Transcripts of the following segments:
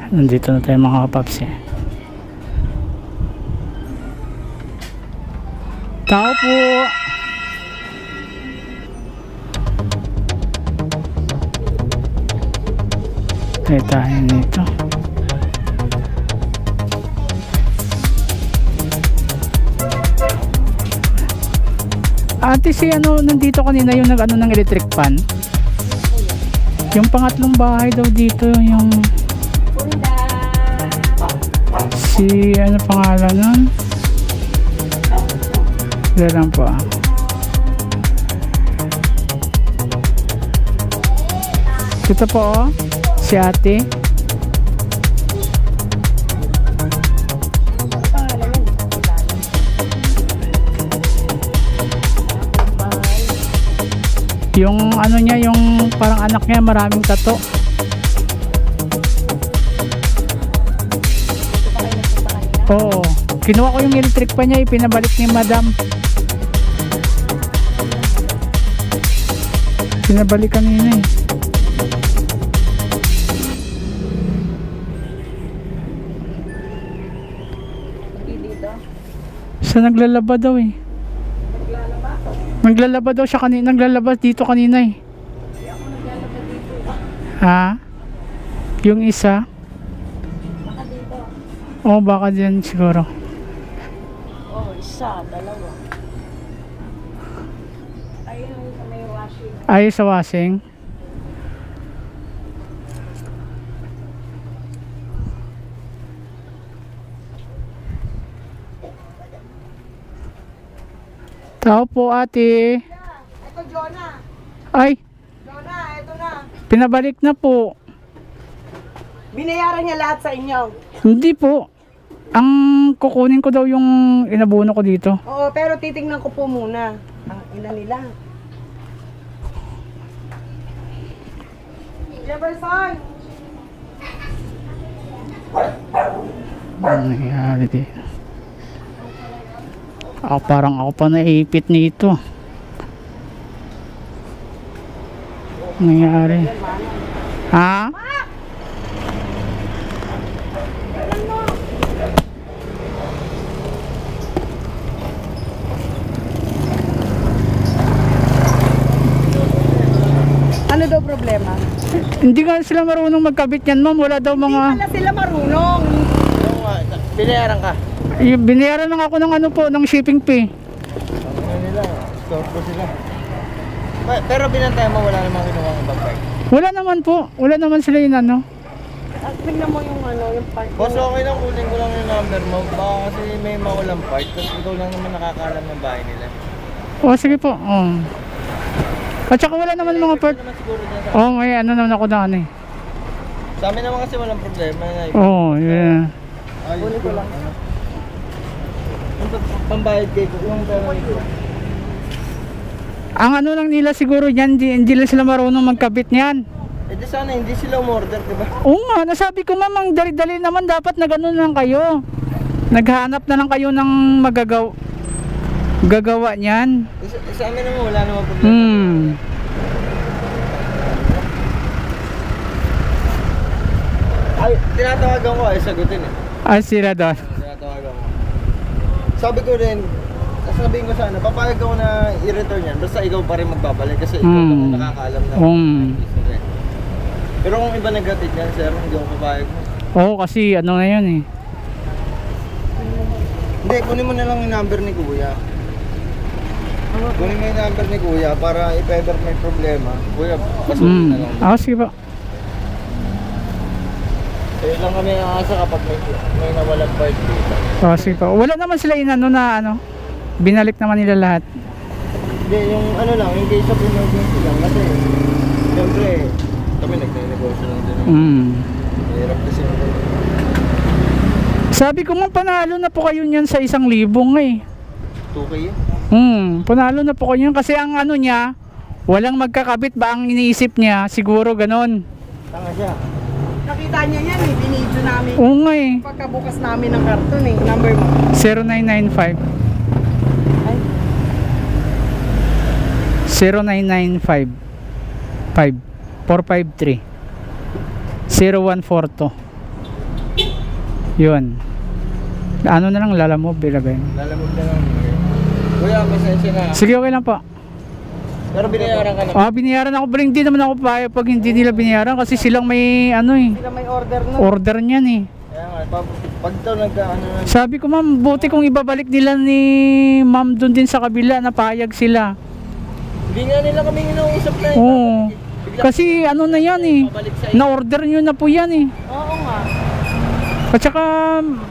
Nandito na tayo mga kapaps eh. Tao po. Kaya tayo nito. Ate, si ano nandito kanina yung nag ano ng electric fan? Yung pangatlong bahay daw dito yung si ano pangalan nun? Wala lang po ah. Ito po oh, si ate. Yung ano niya, yung parang anak niya maraming tato. Oo, kinuha ko yung electric pa niya, ipinabalik ni madam. Pinabalik kanina eh. Sa naglalaba daw eh. Naglalaba daw siya kanina, naglalaba dito kanina eh. Ha? Yung isa? Baka dito. Oo, baka dyan siguro. Oh, isa, dalawa. Ayun sa may washing. Ay, sa washing. Tao po ate. Ito, Jonah. Ay, Jonah, ito na. pinabalik na po. Binayaran niya lahat sa inyo. Hindi po. Ang kukunin ko daw yung inabuno ko dito. Oo, pero titingnan ko po muna. Ang ina nila. Jefferson! Ano nangyari dito? Parang ako pa naipit nito. Ano nangyari? Ha? Ano daw problema? Hindi nga sila marunong magkabit yan, ma'am. Wala daw Hindi mga... pala sila marunong. Binayaran ka? Binayaran lang ako ng ano po, ng shipping fee. Ano nila, store ko sila. Pero binantayan mo, wala namang kinuha ng bag part. Wala naman po. Wala naman sila yun ano. At tignan mo yung ano, yung part. Boss, okay lang, kunin ko lang yung number mo. Baka kasi may mawalang part. Kasi ikaw lang naman nakakaalam ng bahay nila. O, sige po. Oh. At saka wala naman mga part. Naman siguro dyan sa... Oh, may ano naman ako na ano eh. Sa amin naman kasi walang problema. Oh, yeah. Kunin ko lang. Yung pambayad kayo, yung pera nito. Ang ano lang nila siguro yan, hindi lang sila marunong magkabit niyan. Eh di sana hindi sila umorder, diba? Oo nga, nasabi ko mamang dali-dali naman dapat na gano'n lang kayo. Naghanap na lang kayo ng gagawa niyan. Sa amin naman wala namang problema. Ay, tinatawagan ko ay sagutin eh. Ah, sila doon. Tinatawagan ko. Sabi ko rin, sasabihin ko sana, papayag ako na i-return yan. Basta ikaw pa rin magbabalik kasi ikaw lang ang nakakaalam na. Pero kung iba nag-atid yan, sir, hindi ako papayag mo. Oo, kasi ano na yun eh. Hindi, kunin mo na lang yung number ni Kuya. Kunin mo yung number ni Kuya para if ever may problema. Kuya, pasukin na lang. Ah, sige po. Kaya lang kami aasa kapag may nawalang part dito. Oh, sige po. Wala naman sila inano na ano. Binalik naman nila lahat. Hindi, yung ano lang, in case of emergency lang. Kasi, siyempre, kami nagne-negosyo lang din. Mahirap kasi. Sabi ko nga panalo na po kayo niyan sa 1,000 nga eh. 2K yun? Panalo na po kayo niyan kasi ang ano niya, walang magkakabit ba ang iniisip niya, siguro ganon. Tanga siya. Nakita niya yan eh, binidyo namin. Oo nga eh. Pagkabukas namin ng karton eh, number mo. 0995 Ay, 0995 5 453 0142. Yun. Ano na lang, lalamove, ilagay. Lalamog na lang. Kuya, pasensya na. Sige, okay lang po. Pero binayaran ka na. Binayaran ako, pero hindi naman ako payag pag hindi nila binayaran kasi silang may ano eh. Sila may order na. Order niyan eh. Kaya nga, pag ito nagka-ano na. Sabi ko ma'am, buti kung ibabalik nila ni ma'am doon din sa kabila, napayag sila. Hindi nga nila kami inausap na eh. Oo. Kasi ano na yan eh. Na-order nyo na po yan eh. Oo nga. At saka,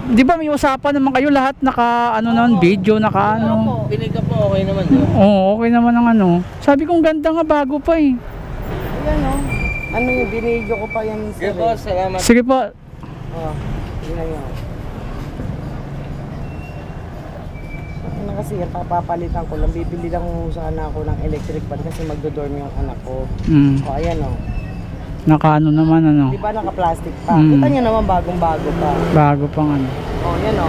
di ba may usapan naman kayo lahat naka ano naman, video, naka ano. Pinig ka po, okay naman doon. Oo, okay naman ang ano. Sabi kong ganda nga, bago pa eh. Ayan o. Ano yung binidyo ko pa yan, Sige sir. po, salamat. Sige po. Oh, yun na yun. Ano kasi yan, papapalitan ko lang. Bibili lang sana ako ng electric fan kasi magdodorm yung anak ko. O, ayan o. Naka ano naman ano. Di ba naka-plastic pa? Mm. Kita nyo naman bagong-bago pa. Bago pang ano. O, yan o.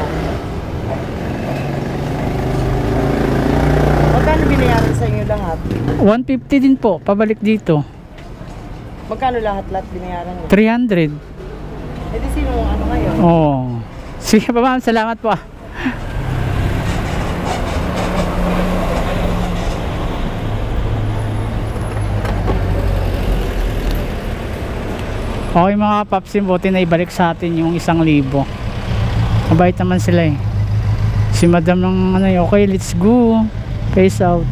Magkano binayaran sa inyo lahat? 150 din po, pabalik dito. Magkano lahat-lahat binayaran nyo? 300. Eh di sino ano ngayon? Oo. Sige pa ma'am, salamat po. Okay mga papsim, buti na ibalik sa atin yung 1,000. Mabait naman sila eh. Si madam ng ano, okay, let's go. Peace out.